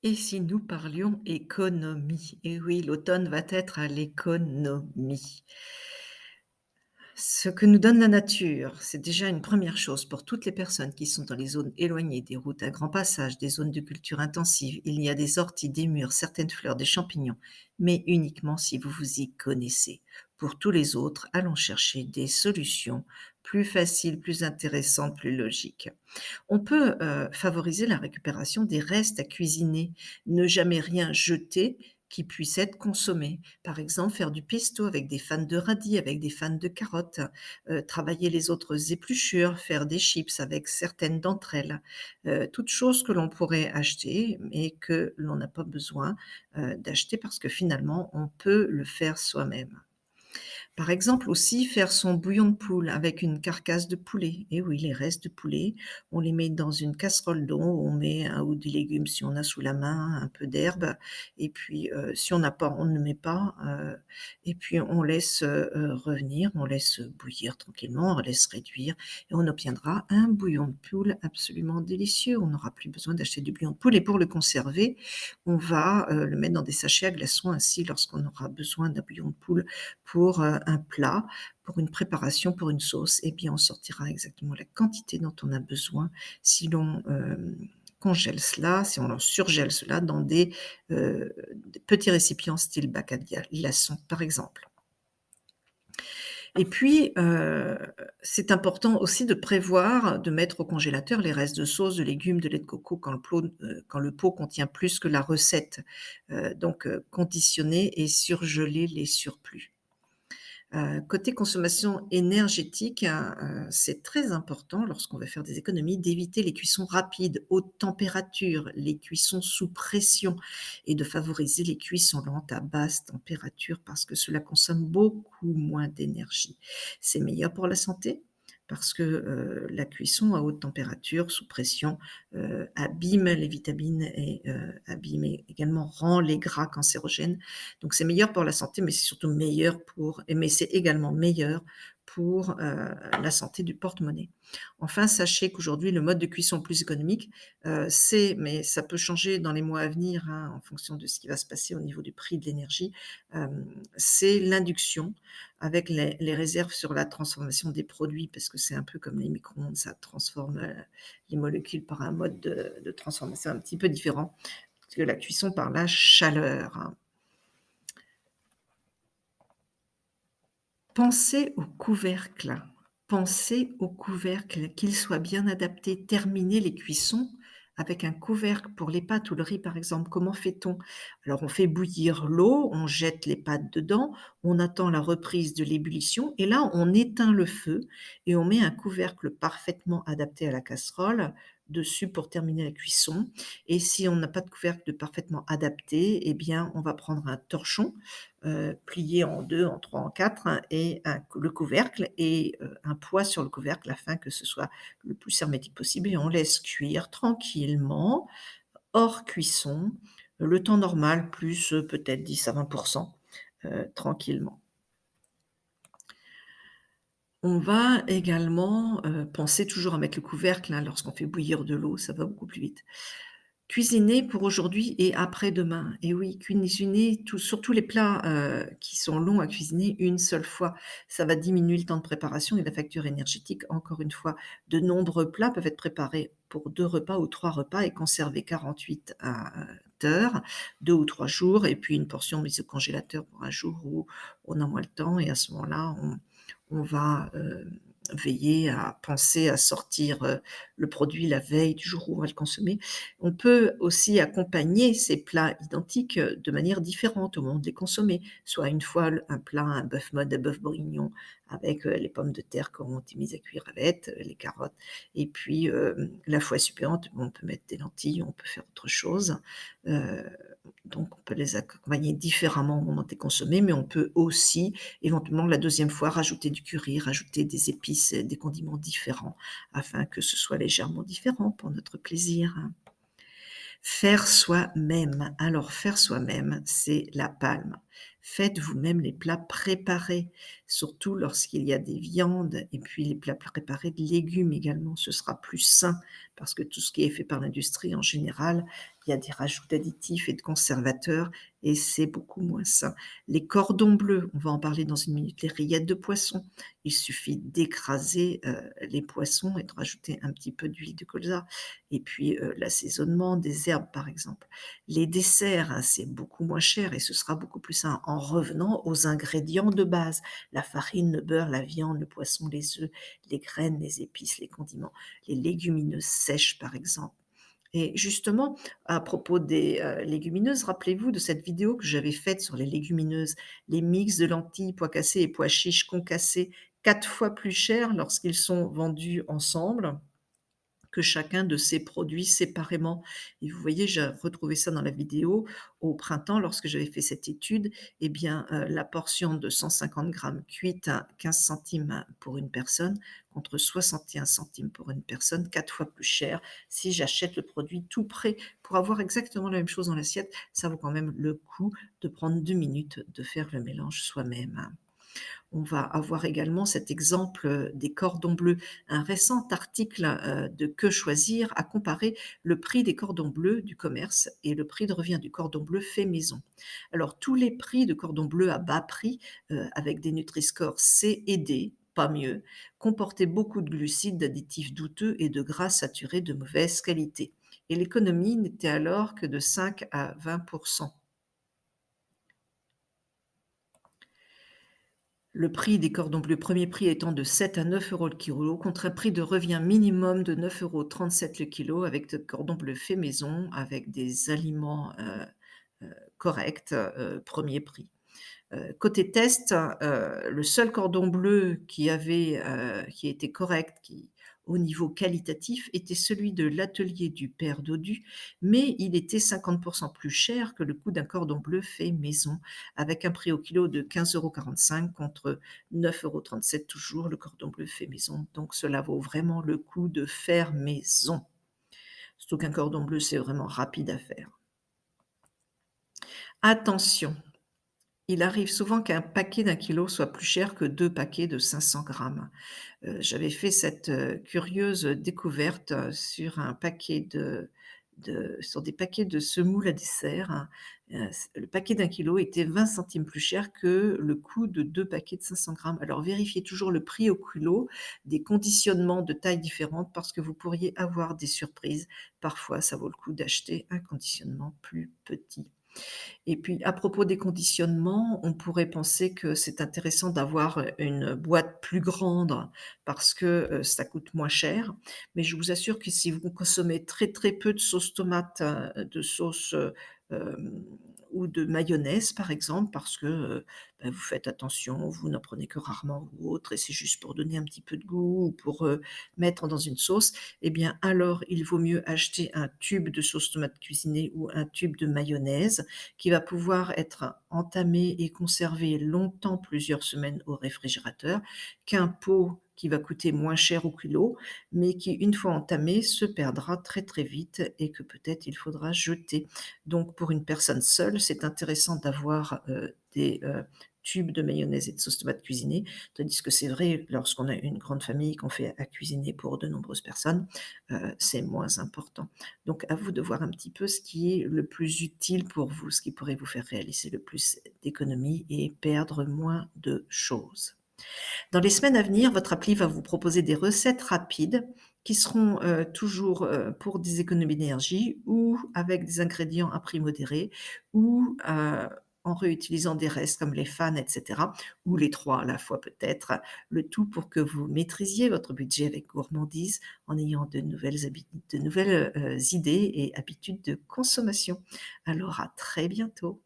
Et si nous parlions économie? Eh oui, l'automne va être à l'économie. Ce que nous donne la nature, c'est déjà une première chose pour toutes les personnes qui sont dans les zones éloignées des routes à grand passage, des zones de culture intensive. Il y a des orties, des murs, certaines fleurs, des champignons, mais uniquement si vous vous y connaissez. Pour tous les autres, allons chercher des solutions plus faciles, plus intéressantes, plus logiques. On peut, favoriser la récupération des restes à cuisiner, ne jamais rien jeter qui puisse être consommé. Par exemple, faire du pesto avec des fans de radis, avec des fans de carottes, travailler les autres épluchures, faire des chips avec certaines d'entre elles. Toutes choses que l'on pourrait acheter, mais que l'on n'a pas besoin, d'acheter parce que finalement on peut le faire soi-même. Par exemple aussi faire son bouillon de poule avec une carcasse de poulet. Et oui, les restes de poulet, on les met dans une casserole d'eau, on met un ou des légumes si on a sous la main, un peu d'herbe et puis, si on n'a pas, on ne met pas, et puis on laisse, revenir, on laisse bouillir tranquillement, on laisse réduire et on obtiendra un bouillon de poule absolument délicieux. On n'aura plus besoin d'acheter du bouillon de poule et pour le conserver, on va, le mettre dans des sachets à glaçons ainsi lorsqu'on aura besoin d'un bouillon de poule pour, un plat, pour une préparation, pour une sauce et bien on sortira exactement la quantité dont on a besoin si l'on, congèle cela, si on en surgèle cela dans des petits récipients style bac à glaçons, par exemple. Et puis, c'est important aussi de prévoir de mettre au congélateur les restes de sauce, de légumes, de lait de coco quand le pot contient plus que la recette. Donc, conditionner et surgeler les surplus. Côté consommation énergétique, c'est très important lorsqu'on veut faire des économies d'éviter les cuissons rapides, haute température, les cuissons sous pression et de favoriser les cuissons lentes à basse température parce que cela consomme beaucoup moins d'énergie. C'est meilleur pour la santé parce que, la cuisson à haute température, sous pression, abîme les vitamines et abîme également rend les gras cancérogènes donc c'est meilleur pour la santé, mais c'est surtout meilleur mais c'est également meilleur pour, la santé du porte-monnaie. Enfin, sachez qu'aujourd'hui, le mode de cuisson le plus économique, mais ça peut changer dans les mois à venir, hein, en fonction de ce qui va se passer au niveau du prix de l'énergie, c'est l'induction avec les réserves sur la transformation des produits parce que c'est un peu comme les micro-ondes, ça transforme, les molécules par un mode de transformation un petit peu différent que la cuisson par la chaleur, hein. Pensez au couvercle. Pensez au couvercle, qu'il soit bien adapté. Terminez les cuissons avec un couvercle pour les pâtes ou le riz, par exemple. Comment fait-on? Alors, on fait bouillir l'eau, on jette les pâtes dedans, on attend la reprise de l'ébullition et là, on éteint le feu et on met un couvercle parfaitement adapté à la casserole dessus pour terminer la cuisson et si on n'a pas de couvercle de parfaitement adapté, eh bien, on va prendre un torchon plié en 2, en 3, en 4 hein, et le couvercle et un poids sur le couvercle afin que ce soit le plus hermétique possible et on laisse cuire tranquillement, hors cuisson, le temps normal plus, peut-être 10 à 20 tranquillement. On va également, penser toujours à mettre le couvercle, hein, lorsqu'on fait bouillir de l'eau, ça va beaucoup plus vite. Cuisiner pour aujourd'hui et après-demain et oui, cuisiner surtout les plats, qui sont longs à cuisiner une seule fois. Ça va diminuer le temps de préparation et la facture énergétique. Encore une fois, de nombreux plats peuvent être préparés pour 2 repas ou 3 repas et conservés 48 heures, 2 ou 3 jours et puis une portion mise au congélateur pour un jour où on a moins le temps et à ce moment-là, on va, veiller à penser à sortir, le produit la veille du jour où on va le consommer. On peut aussi accompagner ces plats identiques, de manière différente au moment de les consommer. Soit une fois un plat, un bœuf mode, un bœuf bourguignon avec, les pommes de terre qui ont été mises à cuire avec, les carottes et puis, la fois suppléante, on peut mettre des lentilles, on peut faire autre chose. Heu, donc on peut les accompagner différemment au moment de les consommer, mais on peut aussi éventuellement la deuxième fois rajouter du curry, rajouter des épices, des condiments différents afin que ce soit légèrement différent pour notre plaisir. Faire soi-même. Alors faire soi-même, c'est la palme. Faites vous-même les plats préparés, surtout lorsqu'il y a des viandes et puis les plats préparés de légumes également, ce sera plus sain parce que tout ce qui est fait par l'industrie en général il y a des rajouts d'additifs et de conservateurs et c'est beaucoup moins sain. Les cordons bleus, on va en parler dans une minute, les rillettes de poisson. Il suffit d'écraser, les poissons et de rajouter un petit peu d'huile de colza et puis, l'assaisonnement des herbes, par exemple. Les desserts, hein, c'est beaucoup moins cher et ce sera beaucoup plus sain en revenant aux ingrédients de base: la farine, le beurre, la viande, le poisson, les œufs, les graines, les épices, les condiments, les légumineuses sèches, par exemple. Et justement, à propos des, légumineuses, rappelez-vous de cette vidéo que j'avais faite sur les légumineuses, les mix de lentilles, pois cassés et pois chiches concassés, 4 fois plus chers lorsqu'ils sont vendus ensemble que chacun de ces produits séparément. Et vous voyez, j'ai retrouvé ça dans la vidéo. Au printemps, lorsque j'avais fait cette étude, eh bien, la portion de 150 grammes cuite à 15 centimes pour une personne, contre 61 centimes pour une personne, 4 fois plus cher. Si j'achète le produit tout prêt pour avoir exactement la même chose dans l'assiette, ça vaut quand même le coup de prendre 2 minutes de faire le mélange soi-même. On va avoir également cet exemple, des cordons bleus. Un récent article, de Que choisir a comparé le prix des cordons bleus du commerce et le prix de revient du cordon bleu fait maison. Alors tous les prix de cordons bleus à bas prix, avec des Nutri-Score C et D, pas mieux, comportaient beaucoup de glucides, d'additifs douteux et de gras saturés de mauvaise qualité et l'économie n'était alors que de 5 à 20. Le prix des cordons bleus, premier prix étant de 7 à 9 € le kilo, contre un prix de revient minimum de 9,37 € le kilo avec de cordons bleus fait maison, avec des aliments, corrects, 1 prix. Côté test, le seul cordon bleu qui était correct, qui au niveau qualitatif, était celui de l'atelier du père Dodu, mais il était 50 plus cher que le coût d'un cordon bleu fait maison, avec un prix au kilo de 15,45 € contre 9,37 € toujours le cordon bleu fait maison. Donc cela vaut vraiment le coup de faire maison. Surtout qu'un cordon bleu, c'est vraiment rapide à faire. Attention! Il arrive souvent qu'un paquet d'1 kilo soit plus cher que 2 paquets de 500 grammes. J'avais fait cette, curieuse découverte, sur un paquet sur des paquets de semoule à dessert, hein. Le paquet d'1 kilo était 20 centimes plus cher que le coût de 2 paquets de 500 grammes. Alors vérifiez toujours le prix au kilo des conditionnements de tailles différentes parce que vous pourriez avoir des surprises. Parfois, ça vaut le coup d'acheter un conditionnement plus petit. Et puis à propos des conditionnements, on pourrait penser que c'est intéressant d'avoir, une boîte plus grande parce que, ça coûte moins cher. Mais je vous assure que si vous consommez très, très peu de sauce tomate, de sauce, hem, ou de mayonnaise par exemple parce que, bah, vous faites attention, vous n'en prenez que rarement ou autre et c'est juste pour donner un petit peu de goût ou pour, mettre dans une sauce, eh bien alors il vaut mieux acheter un tube de sauce tomate cuisinée ou un tube de mayonnaise qui va pouvoir être entamé et conservé longtemps, plusieurs semaines au réfrigérateur, qu'un pot qui va coûter moins cher au kilo, mais qui, une fois entamé, se perdra très, très vite et que peut-être il faudra jeter. Donc pour une personne seule, c'est intéressant d'avoir, des, tubes de mayonnaise et de sauce tomate cuisinée, tandis que c'est vrai lorsqu'on a une grande famille, qu'on fait à cuisiner pour de nombreuses personnes, c'est moins important. Donc à vous de voir un petit peu ce qui est le plus utile pour vous, ce qui pourrait vous faire réaliser le plus d'économies et perdre moins de choses. Dans les semaines à venir, votre appli va vous proposer des recettes rapides qui seront, toujours, pour des économies d'énergie ou avec des ingrédients à prix modéré ou, en réutilisant des restes comme les fans et cetera, ou les 3 à la fois peut-être. Le tout pour que vous maîtrisiez votre budget avec gourmandise en ayant de nouvelles, idées et habitudes de consommation. Alors à très bientôt.